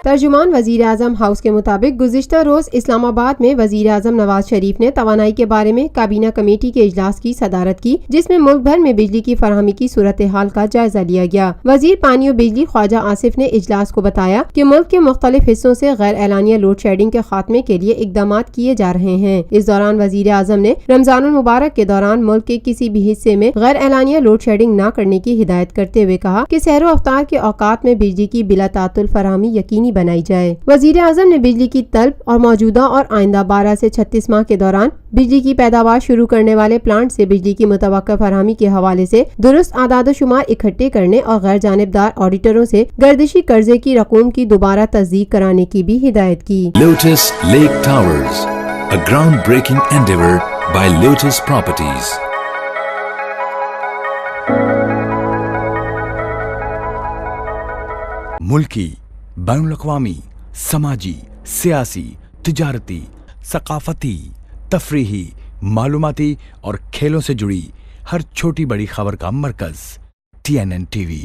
ترجمان وزیر اعظم ہاؤس کے مطابق گزشتہ روز اسلام آباد میں وزیر اعظم نواز شریف نے توانائی کے بارے میں کابینہ کمیٹی کے اجلاس کی صدارت کی، جس میں ملک بھر میں بجلی کی فراہمی کی صورتحال کا جائزہ لیا گیا۔ وزیر پانی و بجلی خواجہ آصف نے اجلاس کو بتایا کہ ملک کے مختلف حصوں سے غیر اعلانیہ لوڈ شیڈنگ کے خاتمے کے لیے اقدامات کیے جا رہے ہیں۔ اس دوران وزیر اعظم نے رمضان المبارک کے دوران ملک کے کسی بھی حصے میں غیر اعلانیہ لوڈ شیڈنگ نہ کرنے کی ہدایت کرتے ہوئے کہا کہ سحر و افطار کے اوقات میں بجلی کی بلا تعطل فراہمی یقینی بنائی جائے۔ وزیر اعظم نے بجلی کی طلب اور موجودہ اور آئندہ 12 سے 36 ماہ کے دوران بجلی کی پیداوار شروع کرنے والے پلانٹ سے بجلی کی متوقع فراہمی کے حوالے سے درست اعداد و شمار اکٹھے کرنے اور غیر جانبدار آڈیٹروں سے گردشی قرضے کی رقوم کی دوبارہ تصدیق کرانے کی بھی ہدایت کی۔ Lotus Lake Towers, a groundbreaking endeavor by Lotus Properties۔ ملکی، بین الاقوامی، سماجی، سیاسی، تجارتی، ثقافتی، تفریحی، معلوماتی اور کھیلوں سے جڑی ہر چھوٹی بڑی خبر کا مرکز TNN TV۔